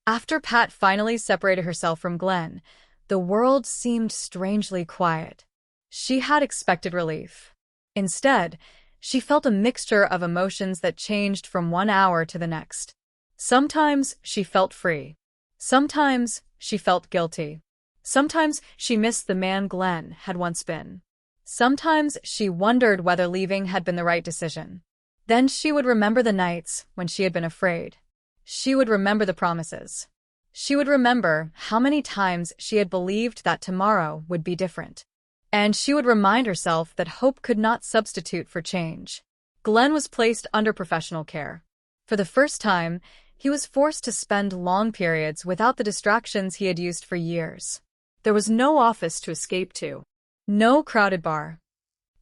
After Pat finally separated herself from Glenn, the world seemed strangely quiet. She had expected relief. Instead, she felt a mixture of emotions that changed from one hour to the next. Sometimes she felt free. Sometimes she felt guilty. Sometimes she missed the man Glenn had once been. Sometimes she wondered whether leaving had been the right decision. Then she would remember the nights when she had been afraid. She would remember the promises. She would remember how many times she had believed that tomorrow would be different. And she would remind herself that hope could not substitute for change. Glenn was placed under professional care. For the first time, he was forced to spend long periods without the distractions he had used for years. There was no office to escape to. No crowded bar.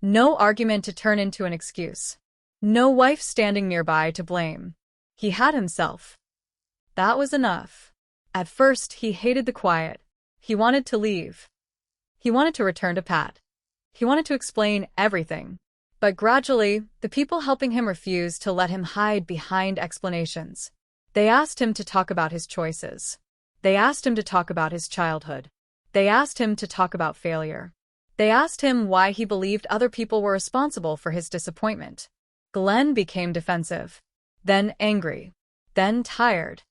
No argument to turn into an excuse. No wife standing nearby to blame. He had himself. That was enough. At first, he hated the quiet. He wanted to leave. He wanted to return to Pat. He wanted to explain everything. But gradually, the people helping him refused to let him hide behind explanations. They asked him to talk about his choices. They asked him to talk about his childhood. They asked him to talk about failure. They asked him why he believed other people were responsible for his disappointment. Glenn became defensive. Then angry, then tired.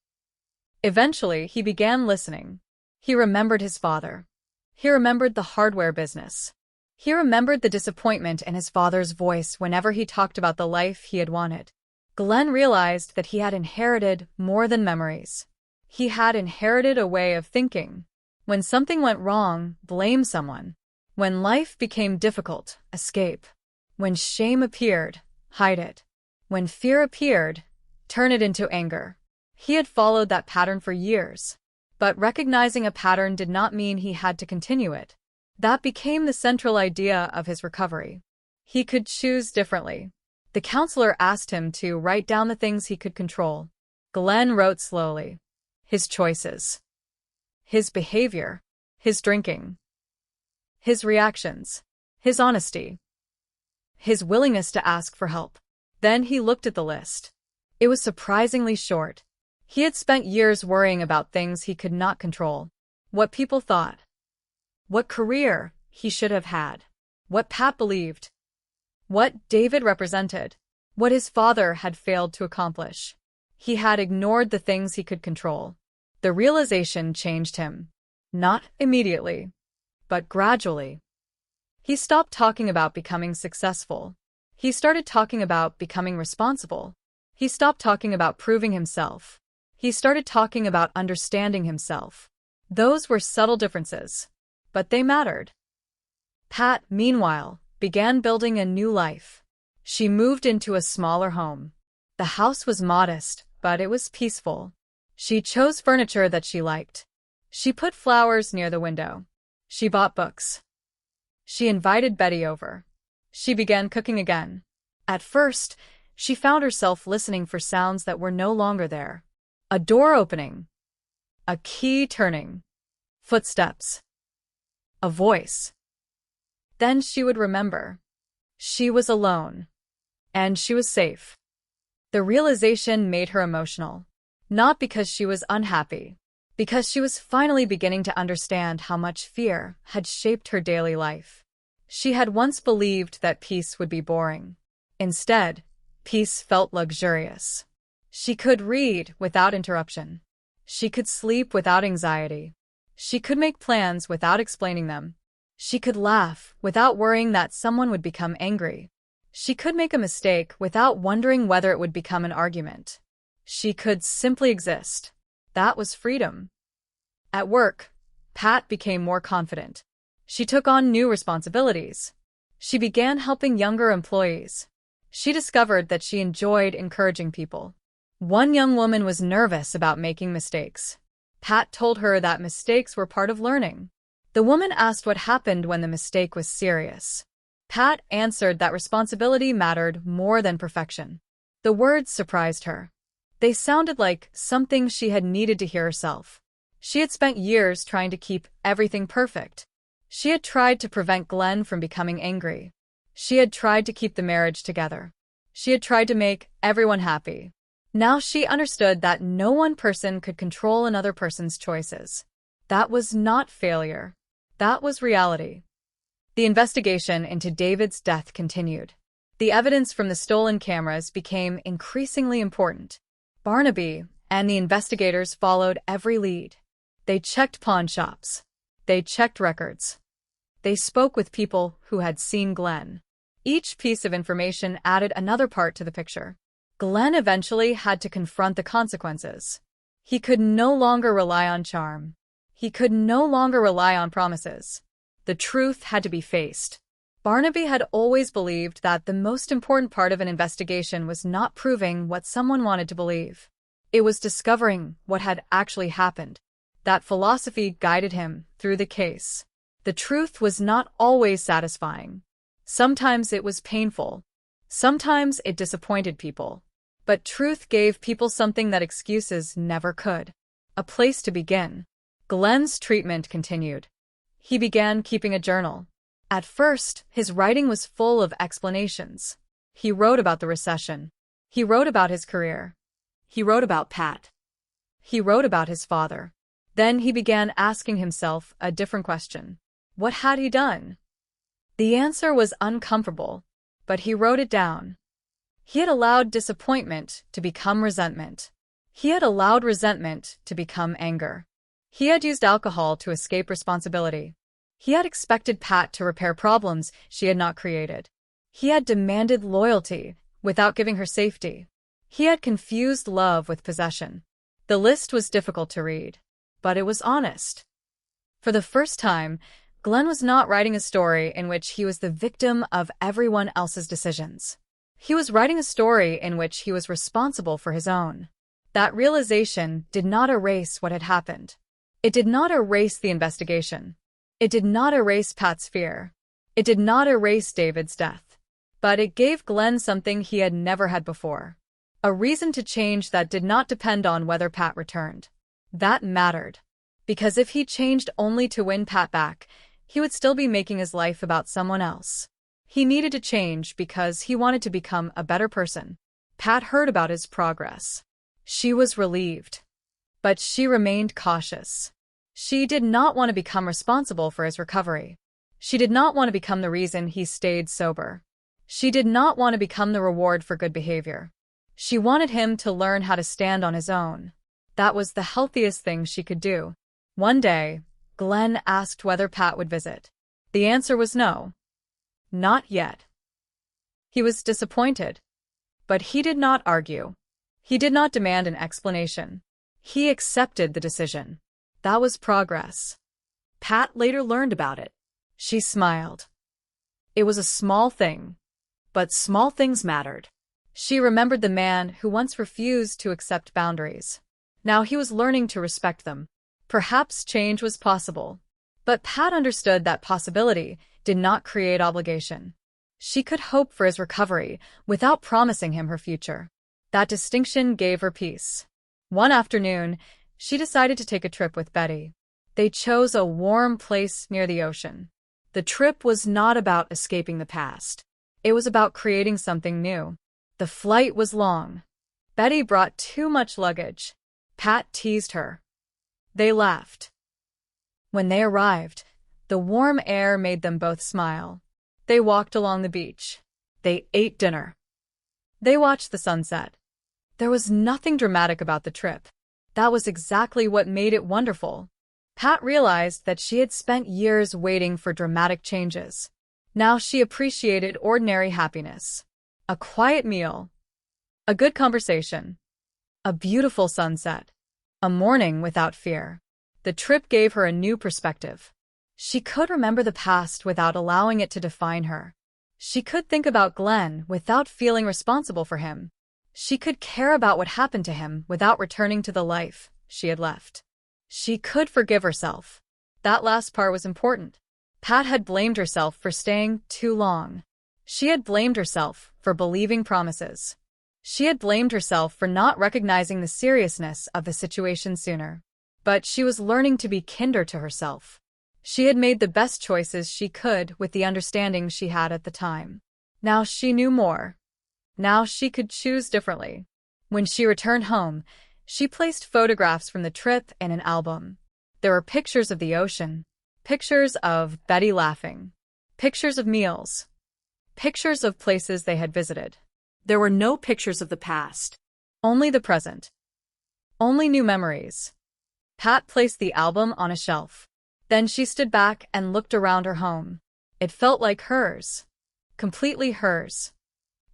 Eventually, he began listening. He remembered his father. He remembered the hardware business. He remembered the disappointment in his father's voice whenever he talked about the life he had wanted. Glenn realized that he had inherited more than memories. He had inherited a way of thinking. When something went wrong, blame someone. When life became difficult, escape. When shame appeared, hide it. When fear appeared, turn it into anger. He had followed that pattern for years. But recognizing a pattern did not mean he had to continue it. That became the central idea of his recovery. He could choose differently. The counselor asked him to write down the things he could control. Glenn wrote slowly. His choices. His behavior. His drinking. His reactions. His honesty. His willingness to ask for help. Then he looked at the list. It was surprisingly short. He had spent years worrying about things he could not control. What people thought. What career he should have had. What Pat believed. What David represented. What his father had failed to accomplish. He had ignored the things he could control. The realization changed him. Not immediately, but gradually. He stopped talking about becoming successful. He started talking about becoming responsible. He stopped talking about proving himself. He started talking about understanding himself. Those were subtle differences, but they mattered. Pat, meanwhile, began building a new life. She moved into a smaller home. The house was modest, but it was peaceful. She chose furniture that she liked. She put flowers near the window. She bought books. She invited Betty over. She began cooking again. At first, she found herself listening for sounds that were no longer there. A door opening. A key turning. Footsteps. A voice. Then she would remember. She was alone. And she was safe. The realization made her emotional. Not because she was unhappy. Because she was finally beginning to understand how much fear had shaped her daily life. She had once believed that peace would be boring. Instead, peace felt luxurious. She could read without interruption. She could sleep without anxiety. She could make plans without explaining them. She could laugh without worrying that someone would become angry. She could make a mistake without wondering whether it would become an argument. She could simply exist. That was freedom. At work, Pat became more confident. She took on new responsibilities. She began helping younger employees. She discovered that she enjoyed encouraging people. One young woman was nervous about making mistakes. Pat told her that mistakes were part of learning. The woman asked what happened when the mistake was serious. Pat answered that responsibility mattered more than perfection. The words surprised her. They sounded like something she had needed to hear herself. She had spent years trying to keep everything perfect. She had tried to prevent Glenn from becoming angry. She had tried to keep the marriage together. She had tried to make everyone happy. Now she understood that no one person could control another person's choices. That was not failure. That was reality. The investigation into David's death continued. The evidence from the stolen cameras became increasingly important. Barnaby and the investigators followed every lead. They checked pawn shops. They checked records. They spoke with people who had seen Glenn. Each piece of information added another part to the picture. Glenn eventually had to confront the consequences. He could no longer rely on charm. He could no longer rely on promises. The truth had to be faced. Barnaby had always believed that the most important part of an investigation was not proving what someone wanted to believe. It was discovering what had actually happened. That philosophy guided him through the case. The truth was not always satisfying. Sometimes it was painful. Sometimes it disappointed people. But truth gave people something that excuses never could. A place to begin. Glenn's treatment continued. He began keeping a journal. At first, his writing was full of explanations. He wrote about the recession. He wrote about his career. He wrote about Pat. He wrote about his father. Then he began asking himself a different question. What had he done? The answer was uncomfortable, but he wrote it down. He had allowed disappointment to become resentment. He had allowed resentment to become anger. He had used alcohol to escape responsibility. He had expected Pat to repair problems she had not created. He had demanded loyalty without giving her safety. He had confused love with possession. The list was difficult to read, but it was honest. For the first time, Glenn was not writing a story in which he was the victim of everyone else's decisions. He was writing a story in which he was responsible for his own. That realization did not erase what had happened. It did not erase the investigation. It did not erase Pat's fear. It did not erase David's death. But it gave Glenn something he had never had before. A reason to change that did not depend on whether Pat returned. That mattered. Because if he changed only to win Pat back, he would still be making his life about someone else. He needed to change because he wanted to become a better person. Pat heard about his progress. She was relieved. But she remained cautious. She did not want to become responsible for his recovery. She did not want to become the reason he stayed sober. She did not want to become the reward for good behavior. She wanted him to learn how to stand on his own. That was the healthiest thing she could do. One day, Glenn asked whether Pat would visit. The answer was no. Not yet. He was disappointed. But he did not argue. He did not demand an explanation. He accepted the decision. That was progress. Pat later learned about it. She smiled. It was a small thing, but small things mattered. She remembered the man who once refused to accept boundaries. Now he was learning to respect them. Perhaps change was possible. But Pat understood that possibility did not create obligation. She could hope for his recovery without promising him her future. That distinction gave her peace. One afternoon, she decided to take a trip with Betty. They chose a warm place near the ocean. The trip was not about escaping the past. It was about creating something new. The flight was long. Betty brought too much luggage. Pat teased her. They laughed. When they arrived, the warm air made them both smile. They walked along the beach. They ate dinner. They watched the sunset. There was nothing dramatic about the trip. That was exactly what made it wonderful. Pat realized that she had spent years waiting for dramatic changes. Now she appreciated ordinary happiness. A quiet meal. A good conversation. A beautiful sunset. A morning without fear. The trip gave her a new perspective. She could remember the past without allowing it to define her. She could think about Glenn without feeling responsible for him. She could care about what happened to him without returning to the life she had left. She could forgive herself. That last part was important. Pat had blamed herself for staying too long. She had blamed herself for believing promises. She had blamed herself for not recognizing the seriousness of the situation sooner. But she was learning to be kinder to herself. She had made the best choices she could with the understanding she had at the time. Now she knew more. Now she could choose differently. When she returned home, she placed photographs from the trip in an album. There were pictures of the ocean, pictures of Betty laughing, pictures of meals, pictures of places they had visited. There were no pictures of the past. Only the present. Only new memories. Pat placed the album on a shelf. Then she stood back and looked around her home. It felt like hers. Completely hers.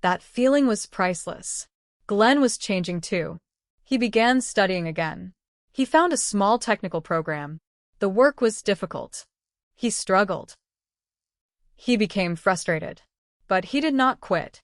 That feeling was priceless. Glenn was changing too. He began studying again. He found a small technical program. The work was difficult. He struggled. He became frustrated. But he did not quit.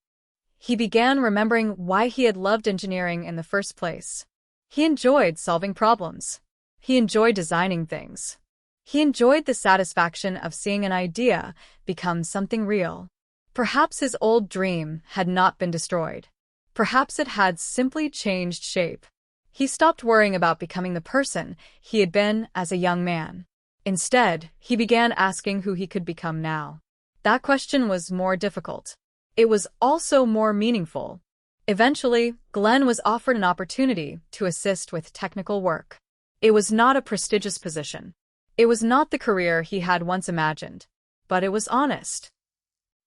He began remembering why he had loved engineering in the first place. He enjoyed solving problems. He enjoyed designing things. He enjoyed the satisfaction of seeing an idea become something real. Perhaps his old dream had not been destroyed. Perhaps it had simply changed shape. He stopped worrying about becoming the person he had been as a young man. Instead, he began asking who he could become now. That question was more difficult. It was also more meaningful. Eventually, Glenn was offered an opportunity to assist with technical work. It was not a prestigious position. It was not the career he had once imagined, but it was honest.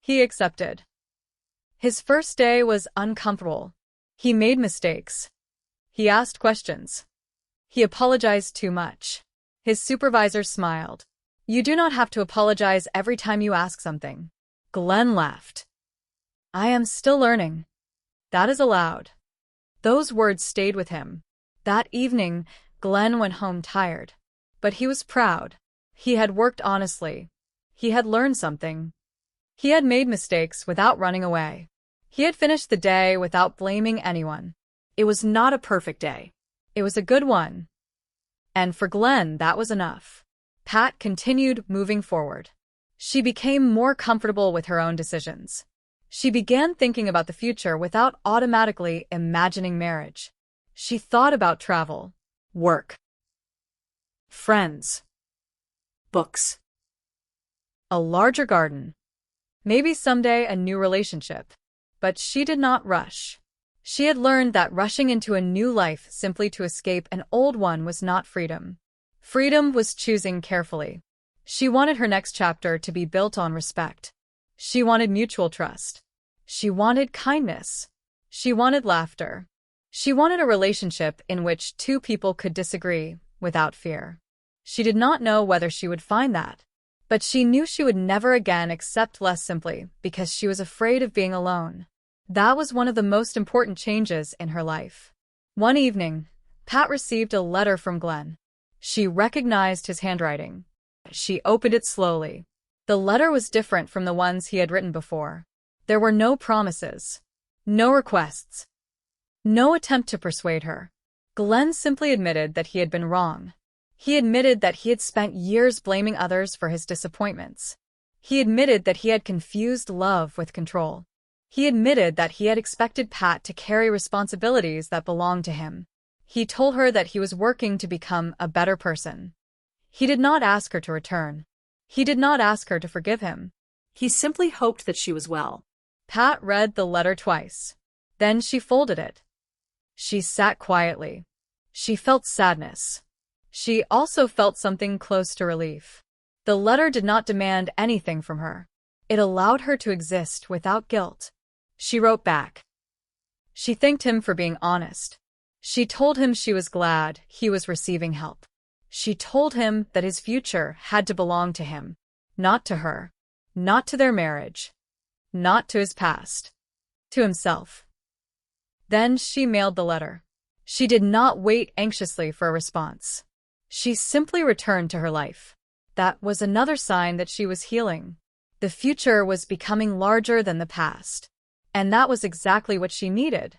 He accepted. His first day was uncomfortable. He made mistakes. He asked questions. He apologized too much. His supervisor smiled. "You do not have to apologize every time you ask something." Glenn laughed. "I am still learning." That is allowed. Those words stayed with him. That evening, Glenn went home tired. But he was proud. He had worked honestly. He had learned something. He had made mistakes without running away. He had finished the day without blaming anyone. It was not a perfect day. It was a good one. And for Glenn, that was enough. Pat continued moving forward. She became more comfortable with her own decisions. She began thinking about the future without automatically imagining marriage. She thought about travel, work, friends, books, a larger garden, maybe someday a new relationship. But she did not rush. She had learned that rushing into a new life simply to escape an old one was not freedom. Freedom was choosing carefully. She wanted her next chapter to be built on respect. She wanted mutual trust. She wanted kindness. She wanted laughter. She wanted a relationship in which two people could disagree without fear. She did not know whether she would find that, but she knew she would never again accept less simply because she was afraid of being alone. That was one of the most important changes in her life. One evening, Pat received a letter from Glenn. She recognized his handwriting. She opened it slowly. The letter was different from the ones he had written before. There were no promises, no requests, no attempt to persuade her. Glenn simply admitted that he had been wrong. He admitted that he had spent years blaming others for his disappointments. He admitted that he had confused love with control. He admitted that he had expected Pat to carry responsibilities that belonged to him. He told her that he was working to become a better person. He did not ask her to return. He did not ask her to forgive him. He simply hoped that she was well. Pat read the letter twice. Then she folded it. She sat quietly. She felt sadness. She also felt something close to relief. The letter did not demand anything from her. It allowed her to exist without guilt. She wrote back. She thanked him for being honest. She told him she was glad he was receiving help. She told him that his future had to belong to him, not to her, not to their marriage, not to his past, to himself. Then she mailed the letter. She did not wait anxiously for a response. She simply returned to her life. That was another sign that she was healing. The future was becoming larger than the past. And that was exactly what she needed.